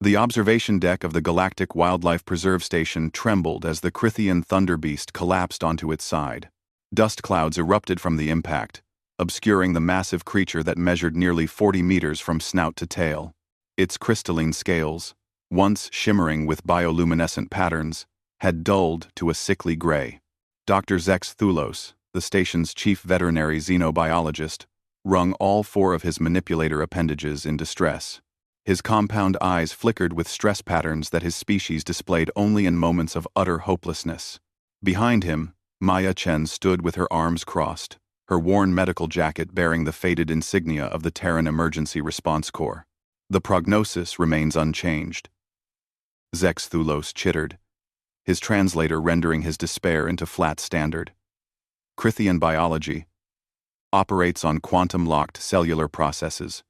The observation deck of the Galactic Wildlife Preserve Station trembled as the Crithian thunderbeast collapsed onto its side. Dust clouds erupted from the impact, obscuring the massive creature that measured nearly 40 meters from snout to tail. Its crystalline scales, once shimmering with bioluminescent patterns, had dulled to a sickly gray. Dr. Zex Thulos, the station's chief veterinary xenobiologist, wrung all four of his manipulator appendages in distress. His compound eyes flickered with stress patterns that his species displayed only in moments of utter hopelessness. Behind him, Maya Chen stood with her arms crossed, her worn medical jacket bearing the faded insignia of the Terran Emergency Response Corps. The prognosis remains unchanged. Zex Thulos chittered, his translator rendering his despair into flat standard. Crithian biology operates on quantum-locked cellular processes.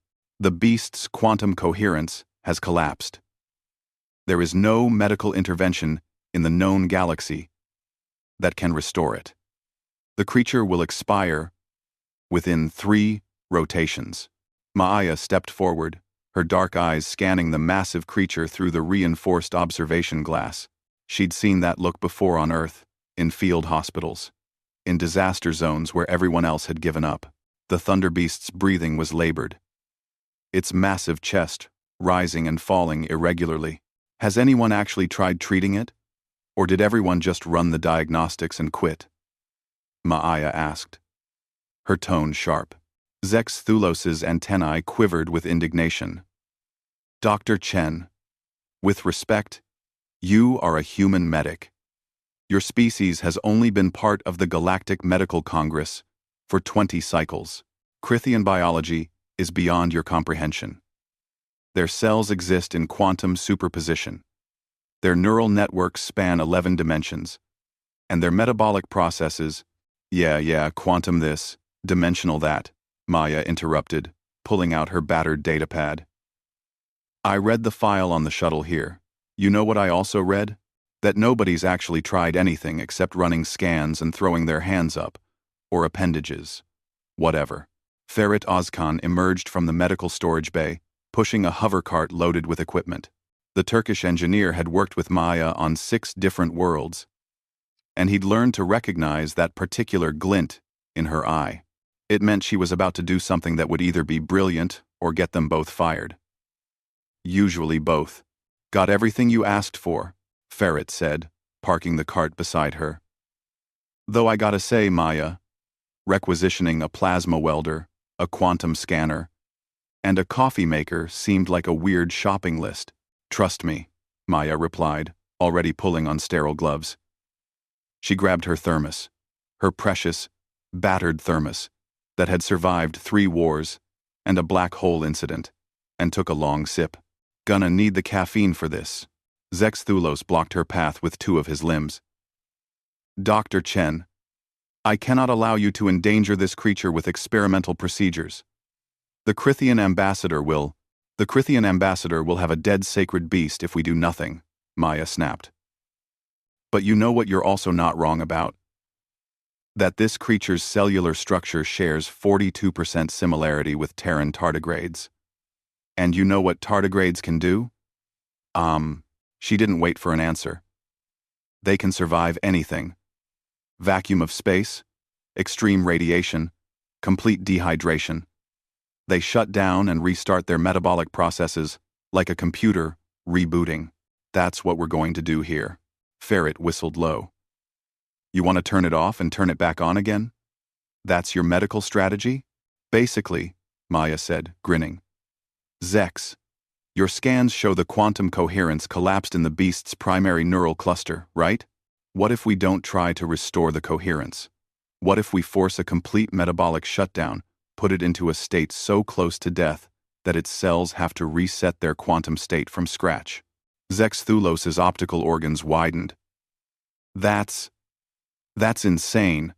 The beast's quantum coherence has collapsed. There is no medical intervention in the known galaxy that can restore it. The creature will expire within 3 rotations. Maya stepped forward, her dark eyes scanning the massive creature through the reinforced observation glass. She'd seen that look before on Earth, in field hospitals, in disaster zones where everyone else had given up. The thunderbeast's breathing was labored, its massive chest rising and falling irregularly. Has anyone actually tried treating it? Or did everyone just run the diagnostics and quit? Maya asked, her tone sharp. Zex Thulos's antennae quivered with indignation. Dr. Chen, with respect, you are a human medic. Your species has only been part of the Galactic Medical Congress for 20 cycles. Crithian biology is beyond your comprehension. Their cells exist in quantum superposition. Their neural networks span 11 dimensions. And their metabolic processes, quantum this, dimensional that, Maya interrupted, pulling out her battered datapad. I read the file on the shuttle here. You know what I also read? That nobody's actually tried anything except running scans and throwing their hands up, or appendages. Whatever. Ferit Ozkan emerged from the medical storage bay, pushing a hover cart loaded with equipment. The Turkish engineer had worked with Maya on 6 different worlds, and he'd learned to recognize that particular glint in her eye. It meant she was about to do something that would either be brilliant or get them both fired. Usually both. Got everything you asked for, Ferit said, parking the cart beside her. Though I gotta say, Maya, requisitioning a plasma welder, a quantum scanner, and a coffee maker seemed like a weird shopping list. Trust me, Maya replied, already pulling on sterile gloves. She grabbed her thermos, her precious, battered thermos, that had survived 3 wars and a black hole incident, and took a long sip. Gonna need the caffeine for this. Zex Thulos blocked her path with 2 of his limbs. Dr. Chen, I cannot allow you to endanger this creature with experimental procedures. The Crithian ambassador will have a dead sacred beast if we do nothing, Maya snapped. But you know what you're also not wrong about? That this creature's cellular structure shares 42% similarity with Terran tardigrades. And you know what tardigrades can do? She didn't wait for an answer. They can survive anything. Vacuum of space, extreme radiation, complete dehydration. They shut down and restart their metabolic processes like a computer rebooting. That's what we're going to do here. Ferit whistled low. You want to turn it off and turn it back on again? That's your medical strategy? Basically, Maya said, grinning. Zex, your scans show the quantum coherence collapsed in the beast's primary neural cluster, right? What if we don't try to restore the coherence? What if we force a complete metabolic shutdown, put it into a state so close to death that its cells have to reset their quantum state from scratch? Zex Thulos's optical organs widened. That's insane.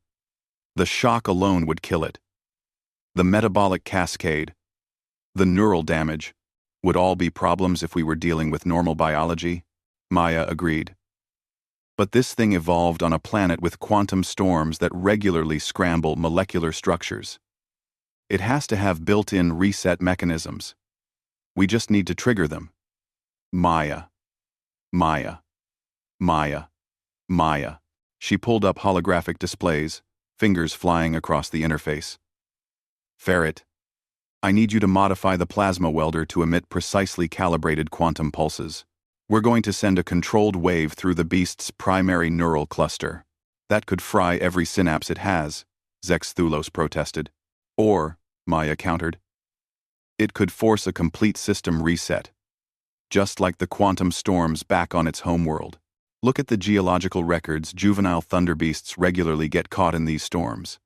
The shock alone would kill it. The metabolic cascade, the neural damage, would all be problems if we were dealing with normal biology, Maya agreed. But this thing evolved on a planet with quantum storms that regularly scramble molecular structures. It has to have built-in reset mechanisms. We just need to trigger them. Maya. Maya. Maya. Maya. She pulled up holographic displays, fingers flying across the interface. Ferret, I need you to modify the plasma welder to emit precisely calibrated quantum pulses. We're going to send a controlled wave through the beast's primary neural cluster. That could fry every synapse it has, Zexthulos protested. Or, Maya countered, it could force a complete system reset, just like the quantum storms back on its homeworld. Look at the geological records. Juvenile thunderbeasts regularly get caught in these storms.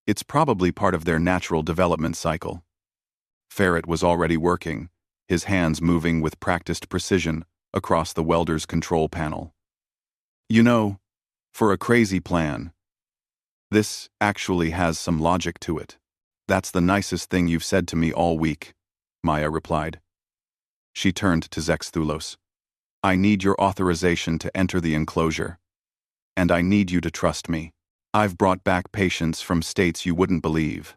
It's probably part of their natural development cycle. Ferret was already working, his hands moving with practiced precision across the welder's control panel. You know, for a crazy plan, this actually has some logic to it. That's the nicest thing you've said to me all week, Maya replied. She turned to Zexthulos. I need your authorization to enter the enclosure. And I need you to trust me. I've brought back patients from states you wouldn't believe.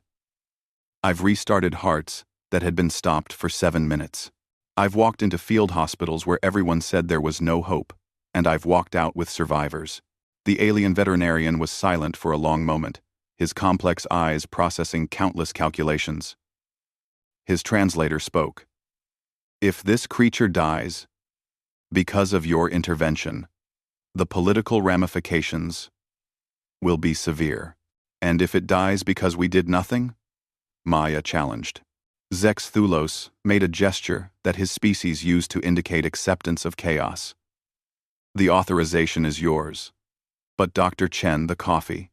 I've restarted hearts that had been stopped for 7 minutes. I've walked into field hospitals where everyone said there was no hope, and I've walked out with survivors. The alien veterinarian was silent for a long moment, his complex eyes processing countless calculations. His translator spoke. If this creature dies, because of your intervention, the political ramifications will be severe. And if it dies because we did nothing? Maya challenged. Zexthulos made a gesture that his species used to indicate acceptance of chaos. The authorization is yours. But Dr. Chen, the coffee.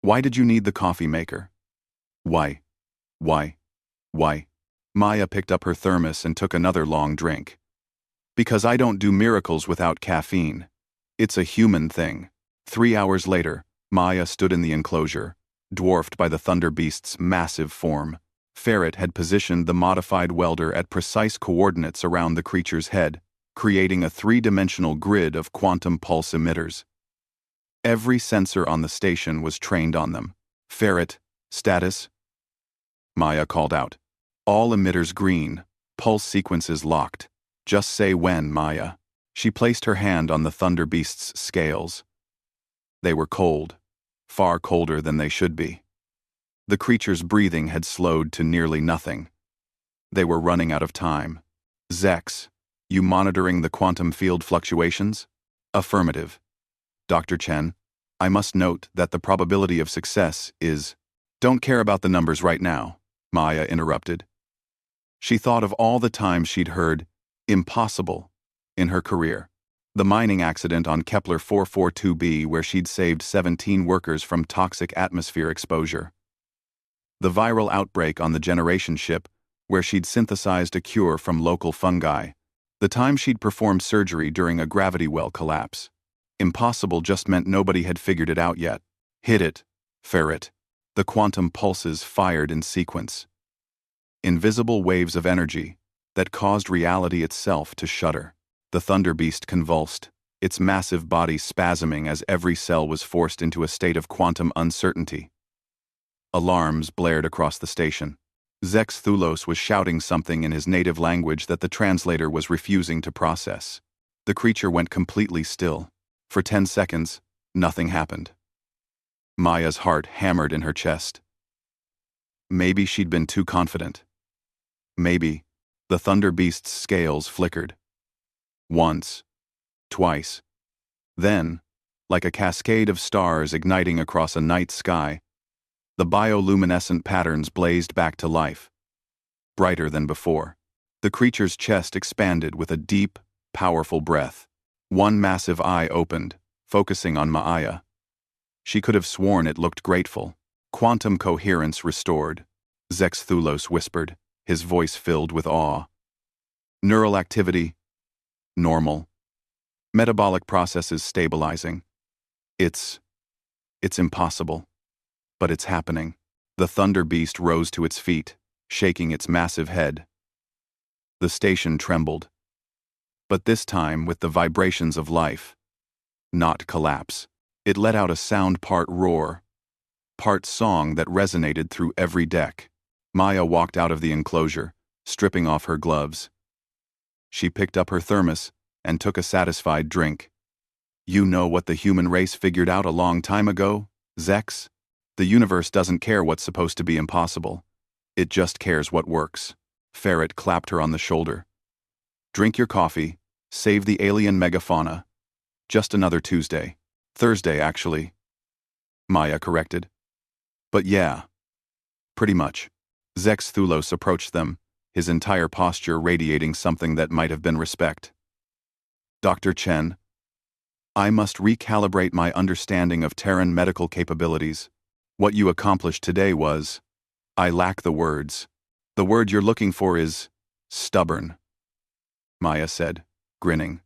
Why did you need the coffee maker? Why? Maya picked up her thermos and took another long drink. Because I don't do miracles without caffeine. It's a human thing. 3 hours later, Maya stood in the enclosure, dwarfed by the thunder beast's massive form. Ferret had positioned the modified welder at precise coordinates around the creature's head, creating a 3-dimensional grid of quantum pulse emitters. Every sensor on the station was trained on them. Ferret, status? Maya called out. All emitters green, pulse sequences locked. Just say when, Maya. She placed her hand on the thunder beast's scales. They were cold, far colder than they should be. The creature's breathing had slowed to nearly nothing. They were running out of time. Zex, you monitoring the quantum field fluctuations? Affirmative. Dr. Chen, I must note that the probability of success is... Don't care about the numbers right now, Maya interrupted. She thought of all the times she'd heard impossible in her career. The mining accident on Kepler 442b where she'd saved 17 workers from toxic atmosphere exposure. The viral outbreak on the generation ship where she'd synthesized a cure from local fungi. The time she'd performed surgery during a gravity well collapse. Impossible just meant nobody had figured it out yet. Hit it, Ferret. The quantum pulses fired in sequence. Invisible waves of energy that caused reality itself to shudder. The thunder beast convulsed, its massive body spasming as every cell was forced into a state of quantum uncertainty. Alarms blared across the station. Zexthulos was shouting something in his native language that the translator was refusing to process. The creature went completely still. For 10 seconds, nothing happened. Maya's heart hammered in her chest. Maybe she'd been too confident. Maybe. The thunder beast's scales flickered. Once. Twice. Then, like a cascade of stars igniting across a night sky, the bioluminescent patterns blazed back to life. Brighter than before. The creature's chest expanded with a deep, powerful breath. One massive eye opened, focusing on Maya. She could have sworn it looked grateful. Quantum coherence restored, Zexthulos whispered, his voice filled with awe. Neural activity, normal. Metabolic processes stabilizing. It's impossible. But it's happening. The thunder beast rose to its feet, shaking its massive head. The station trembled. But this time with the vibrations of life. Not collapse. It let out a sound part roar, part song that resonated through every deck. Maya walked out of the enclosure, stripping off her gloves. She picked up her thermos and took a satisfied drink. You know what the human race figured out a long time ago, Zex? The universe doesn't care what's supposed to be impossible. It just cares what works. Ferret clapped her on the shoulder. Drink your coffee. Save the alien megafauna. Just another Tuesday. Thursday, actually. Maya corrected. But yeah. Pretty much. Zex Thulos approached them, his entire posture radiating something that might have been respect. Dr. Chen, I must recalibrate my understanding of Terran medical capabilities. What you accomplished today was, I lack the words. The word you're looking for is stubborn, Maya said, grinning.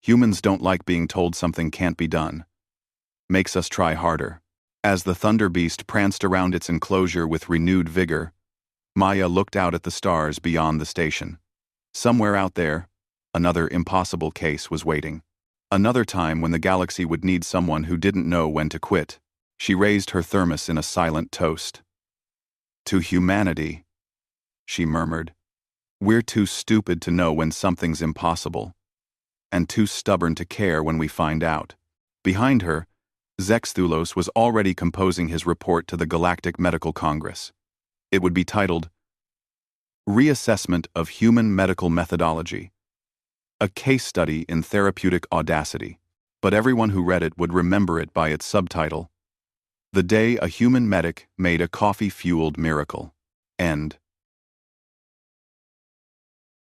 Humans don't like being told something can't be done. Makes us try harder. As the Thunder Beast pranced around its enclosure with renewed vigor, Maya looked out at the stars beyond the station. Somewhere out there, another impossible case was waiting. Another time when the galaxy would need someone who didn't know when to quit. She raised her thermos in a silent toast. To humanity, she murmured. We're too stupid to know when something's impossible, and too stubborn to care when we find out. Behind her, Zex Thulos was already composing his report to the Galactic Medical Congress. It would be titled, Reassessment of Human Medical Methodology, a case study in therapeutic audacity, but everyone who read it would remember it by its subtitle, The Day a Human Medic Made a Coffee-Fueled Miracle. End.